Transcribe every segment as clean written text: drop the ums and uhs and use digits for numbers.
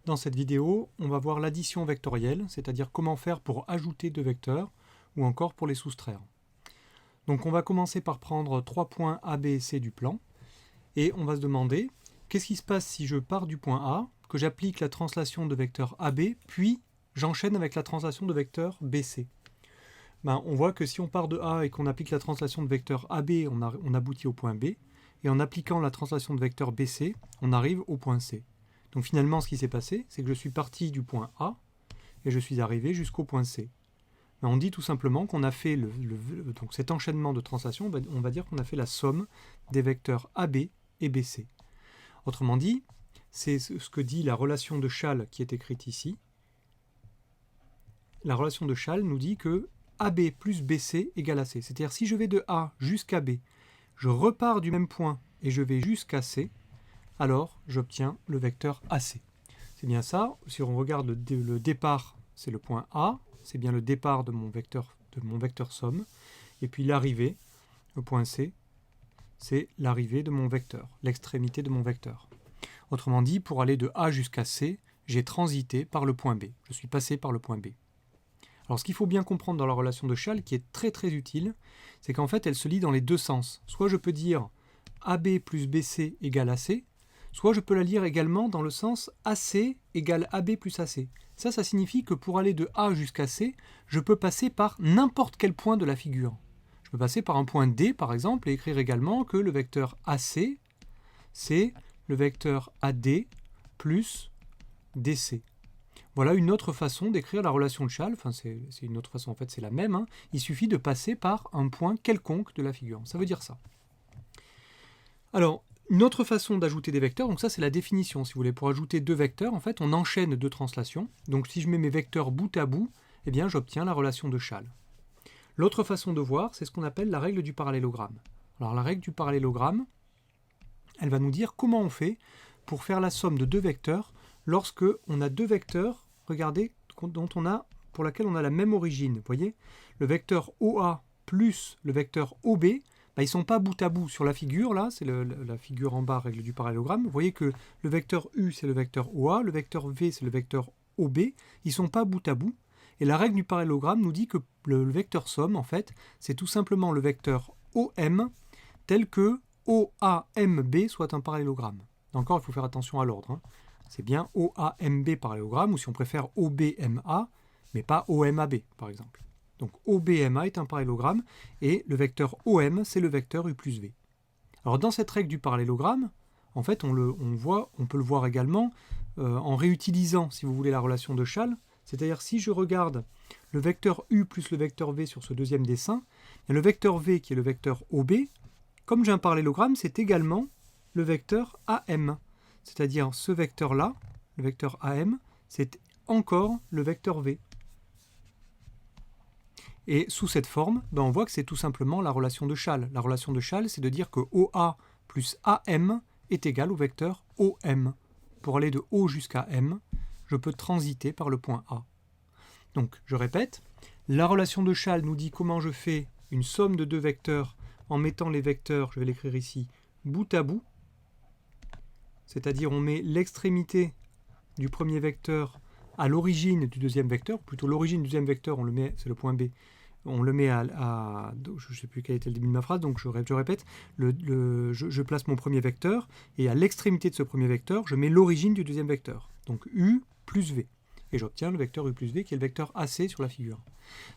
Dans cette vidéo, on va voir l'addition vectorielle, c'est-à-dire comment faire pour ajouter deux vecteurs ou encore pour les soustraire. Donc on va commencer par prendre 3 points A, B et C du plan et on va se demander qu'est-ce qui se passe si je pars du point A, que j'applique la translation de vecteur AB, puis j'enchaîne avec la translation de vecteur BC. On voit que si on part de A et qu'on applique la translation de vecteur AB, on aboutit au point B, et en appliquant la translation de vecteur BC, on arrive au point C. Donc finalement, ce qui s'est passé, c'est que je suis parti du point A et je suis arrivé jusqu'au point C. On dit tout simplement qu'on a fait donc cet enchaînement de translation, on va dire qu'on a fait la somme des vecteurs AB et BC. Autrement dit, c'est ce que dit la relation de Schall qui est écrite ici. La relation de Schall nous dit que AB plus BC égale AC. C'est-à-dire si je vais de A jusqu'à B, je repars du même point et je vais jusqu'à C, alors j'obtiens le vecteur AC. C'est bien ça. Si on regarde le départ, c'est le point A, c'est bien le départ de mon vecteur somme. Et puis l'arrivée, le point C, c'est l'arrivée de mon vecteur, l'extrémité de mon vecteur. Autrement dit, pour aller de A jusqu'à C, j'ai transité par le point B. Je suis passé par le point B. Alors ce qu'il faut bien comprendre dans la relation de Schall, qui est très très utile, c'est qu'en fait elle se lit dans les deux sens. Soit je peux dire AB plus BC égale AC, soit je peux la lire également dans le sens AC égale AB plus AC. Ça signifie que pour aller de A jusqu'à C, je peux passer par n'importe quel point de la figure. Je peux passer par un point D par exemple et écrire également que le vecteur AC, c'est le vecteur AD plus DC. Voilà une autre façon d'écrire la relation de Schall, enfin c'est une autre façon, en fait c'est la même, hein. Il suffit de passer par un point quelconque de la figure, ça veut dire ça. Alors, une autre façon d'ajouter des vecteurs, donc ça c'est la définition, si vous voulez, pour ajouter deux vecteurs, en fait on enchaîne deux translations, donc si je mets mes vecteurs bout à bout, eh bien j'obtiens la relation de Schall. L'autre façon de voir, c'est ce qu'on appelle la règle du parallélogramme. Alors la règle du parallélogramme, elle va nous dire comment on fait pour faire la somme de deux vecteurs lorsque on a deux vecteurs, regardez, pour laquelle on a la même origine. Vous voyez, le vecteur OA plus le vecteur OB, ils ne sont pas bout à bout sur la figure, là, c'est la figure en bas, règle du parallélogramme. Vous voyez que le vecteur U, c'est le vecteur OA, le vecteur V, c'est le vecteur OB, ils ne sont pas bout à bout. Et la règle du parallélogramme nous dit que le vecteur somme, en fait, c'est tout simplement le vecteur OM tel que OAMB soit un parallélogramme. Encore, il faut faire attention à l'ordre, hein. C'est bien OAMB parallélogramme, ou si on préfère OBMA, mais pas OMAB, par exemple. Donc OBMA est un parallélogramme, et le vecteur OM, c'est le vecteur U plus V. Alors dans cette règle du parallélogramme, en fait, on peut le voir également en réutilisant, si vous voulez, la relation de Schall. C'est-à-dire, si je regarde le vecteur U plus le vecteur V sur ce deuxième dessin, et le vecteur V, qui est le vecteur OB, comme j'ai un parallélogramme, c'est également le vecteur AM. C'est-à-dire ce vecteur-là, le vecteur AM, c'est encore le vecteur V. Et sous cette forme, on voit que c'est tout simplement la relation de Schall. La relation de Schall, c'est de dire que OA plus AM est égal au vecteur OM. Pour aller de O jusqu'à M, je peux transiter par le point A. Donc, je répète, la relation de Schall nous dit comment je fais une somme de deux vecteurs en mettant les vecteurs, je vais l'écrire ici, bout à bout. C'est-à-dire on met l'extrémité du premier vecteur à l'origine du deuxième vecteur, plutôt l'origine du deuxième vecteur, on le met, c'est le point B, on le met à je ne sais plus quel était le début de ma phrase, donc je répète, je place mon premier vecteur, et à l'extrémité de ce premier vecteur, je mets l'origine du deuxième vecteur, donc U plus V, et j'obtiens le vecteur U plus V qui est le vecteur AC sur la figure.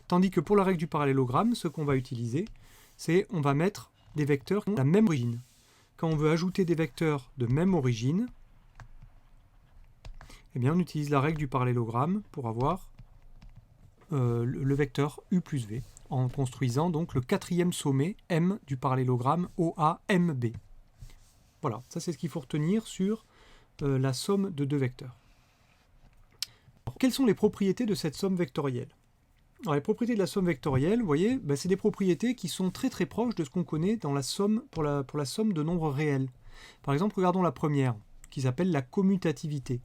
Tandis que pour la règle du parallélogramme, ce qu'on va utiliser, c'est on va mettre des vecteurs qui ont la même origine. Quand on veut ajouter des vecteurs de même origine, eh bien on utilise la règle du parallélogramme pour avoir le vecteur U plus V, en construisant donc le quatrième sommet M du parallélogramme OAMB. Voilà, ça c'est ce qu'il faut retenir sur la somme de deux vecteurs. Alors, quelles sont les propriétés de cette somme vectorielle ? Alors, les propriétés de la somme vectorielle, vous voyez, c'est des propriétés qui sont très très proches de ce qu'on connaît dans la somme pour la somme de nombres réels. Par exemple, regardons la première, qui s'appelle la commutativité.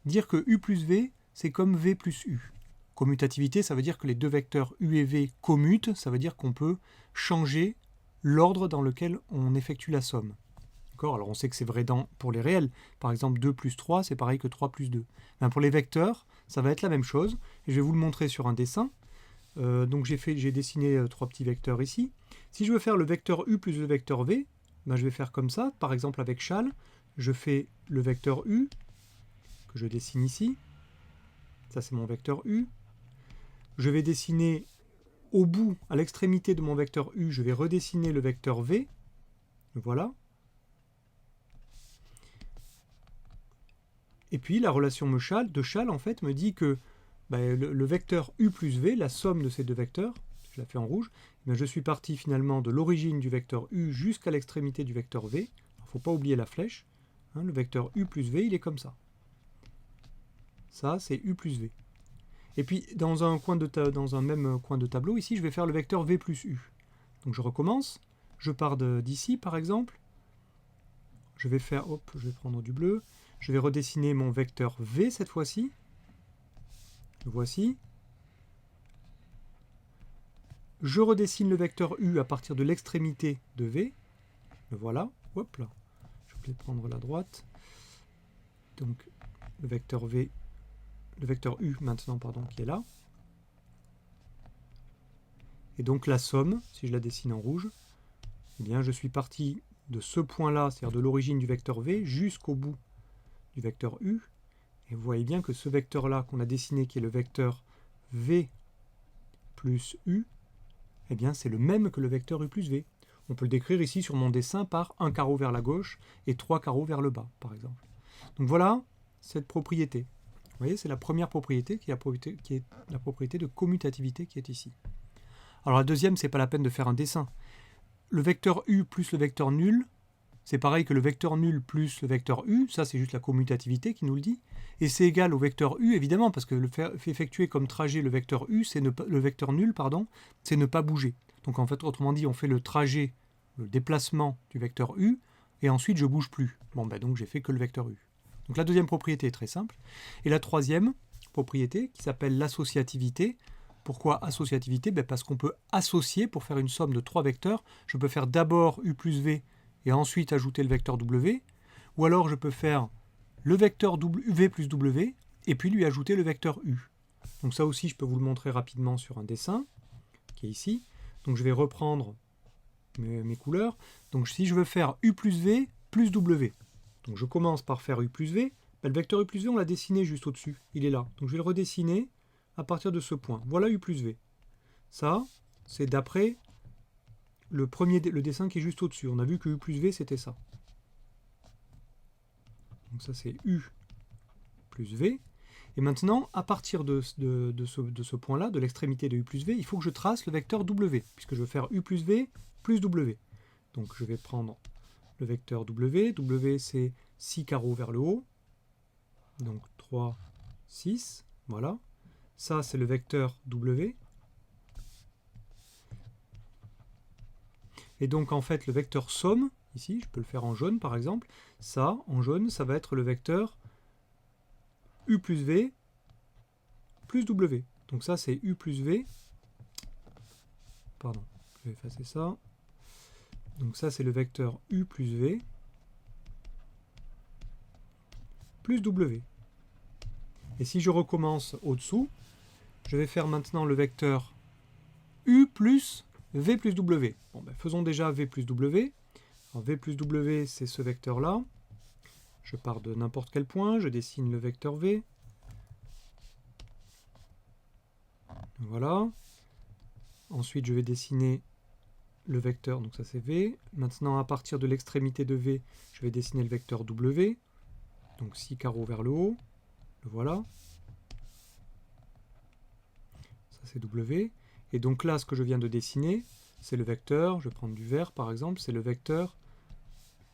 Dire que U plus V, c'est comme V plus U. Commutativité, ça veut dire que les deux vecteurs U et V commutent, ça veut dire qu'on peut changer l'ordre dans lequel on effectue la somme. D'accord? Alors on sait que c'est vrai pour les réels. Par exemple, 2 plus 3, c'est pareil que 3 plus 2. Ben, pour les vecteurs, ça va être la même chose. Et je vais vous le montrer sur un dessin. Donc j'ai dessiné 3 petits vecteurs ici. Si je veux faire le vecteur U plus le vecteur V, ben, je vais faire comme ça. Par exemple avec Châle, je fais le vecteur U, que je dessine ici. Ça c'est mon vecteur U. Je vais dessiner au bout, à l'extrémité de mon vecteur U, je vais redessiner le vecteur V. Voilà. Et puis la relation de Châle en fait me dit que le vecteur U plus V, la somme de ces deux vecteurs, je la fais en rouge, je suis parti finalement de l'origine du vecteur U jusqu'à l'extrémité du vecteur V. Il ne faut pas oublier la flèche. Le vecteur U plus V, il est comme ça. Ça, c'est U plus V. Et puis, dans un même coin de tableau, ici, je vais faire le vecteur V plus U. Donc je recommence. Je pars d'ici, par exemple. Je vais prendre du bleu. Je vais redessiner mon vecteur V cette fois-ci. Le voici. Je redessine le vecteur U à partir de l'extrémité de V. Le voilà. Hop là. Je vais prendre la droite. Donc le vecteur V, le vecteur U maintenant, pardon, qui est là. Et donc la somme, si je la dessine en rouge, eh bien je suis parti de ce point-là, c'est-à-dire de l'origine du vecteur V, jusqu'au bout du vecteur U. Et vous voyez bien que ce vecteur-là qu'on a dessiné, qui est le vecteur V plus U, eh bien c'est le même que le vecteur U plus V. On peut le décrire ici sur mon dessin par un carreau vers la gauche et 3 carreaux vers le bas, par exemple. Donc voilà cette propriété. Vous voyez, c'est la première propriété qui est la propriété de commutativité qui est ici. Alors la deuxième, c'est pas la peine de faire un dessin. Le vecteur U plus le vecteur nul, c'est pareil que le vecteur nul plus le vecteur U, ça c'est juste la commutativité qui nous le dit, et c'est égal au vecteur U évidemment, parce que le fait effectuer comme trajet le vecteur U, c'est le vecteur nul, pardon, c'est ne pas bouger. Donc en fait, autrement dit, on fait le trajet, le déplacement du vecteur U, et ensuite je bouge plus. Bon ben donc j'ai fait que le vecteur U. Donc la deuxième propriété est très simple. Et la troisième propriété, qui s'appelle l'associativité. Pourquoi associativité? Parce qu'on peut associer, pour faire une somme de 3 vecteurs, je peux faire d'abord U plus V et ensuite ajouter le vecteur W, ou alors je peux faire le vecteur V plus W et puis lui ajouter le vecteur U. Donc ça aussi, je peux vous le montrer rapidement sur un dessin, qui est ici. Donc je vais reprendre mes couleurs. Donc si je veux faire U plus V plus W, donc je commence par faire U plus V, le vecteur U plus V, on l'a dessiné juste au-dessus, il est là. Donc je vais le redessiner à partir de ce point. Voilà U plus V. Ça, c'est d'après le dessin qui est juste au-dessus. On a vu que U plus V, c'était ça. Donc ça, c'est U plus V. Et maintenant, à partir de ce point-là, de l'extrémité de U plus V, il faut que je trace le vecteur W, puisque je veux faire U plus V plus W. Donc je vais prendre le vecteur W. W, c'est 6 carreaux vers le haut. Donc 3, 6, voilà. Ça, c'est le vecteur W. Et donc, en fait, le vecteur somme, ici, je peux le faire en jaune, par exemple. Ça, en jaune, ça va être le vecteur U plus V plus W. Donc ça, c'est U plus V. Pardon, je vais effacer ça. Donc ça, c'est le vecteur U plus V plus W. Et si je recommence au-dessous, je vais faire maintenant le vecteur U plus V plus W. Bon, faisons déjà V plus W. Alors, V plus W, c'est ce vecteur-là. Je pars de n'importe quel point, je dessine le vecteur V. Voilà. Ensuite, je vais dessiner le vecteur, donc ça c'est V. Maintenant, à partir de l'extrémité de V, je vais dessiner le vecteur W. Donc 6 carreaux vers le haut. Le voilà. Ça c'est W. Et donc là, ce que je viens de dessiner, c'est le vecteur, je vais prendre du vert par exemple, c'est le vecteur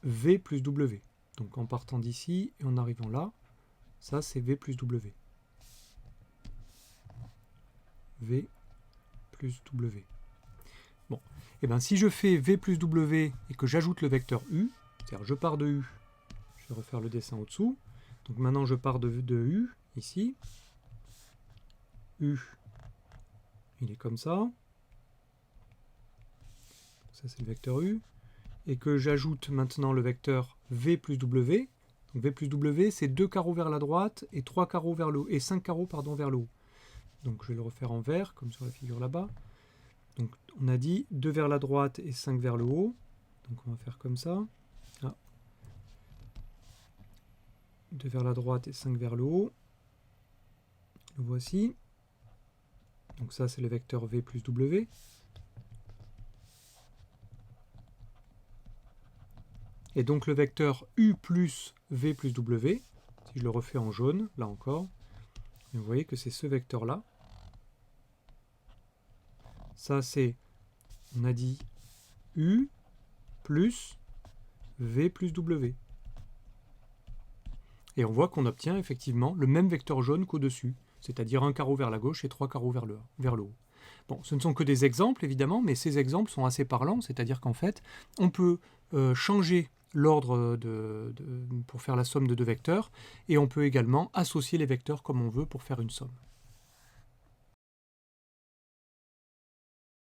V plus W. Donc en partant d'ici et en arrivant là, ça c'est V plus W. V plus W. Bon, et bien si je fais V plus W et que j'ajoute le vecteur U, c'est-à-dire je pars de U, je vais refaire le dessin au-dessous, donc maintenant je pars de U, ici, U, il est comme ça c'est le vecteur U, et que j'ajoute maintenant le vecteur v plus w, donc v plus w c'est 2 carreaux vers la droite et 3 carreaux vers le haut, et 5 carreaux pardon, vers le haut. Donc je vais le refaire en vert, comme sur la figure là-bas. Donc on a dit 2 vers la droite et 5 vers le haut. Donc on va faire comme ça. Ah. 2 vers la droite et 5 vers le haut. Le voici. Donc ça c'est le vecteur v plus w. Et donc le vecteur u plus v plus w, si je le refais en jaune, là encore, vous voyez que c'est ce vecteur-là. Ça c'est, on a dit u plus v plus w. Et on voit qu'on obtient effectivement le même vecteur jaune qu'au-dessus, c'est-à-dire un carreau vers la gauche et 3 carreaux vers le haut. Bon, ce ne sont que des exemples évidemment, mais ces exemples sont assez parlants, c'est-à-dire qu'en fait, on peut changer l'ordre pour faire la somme de deux vecteurs, et on peut également associer les vecteurs comme on veut pour faire une somme.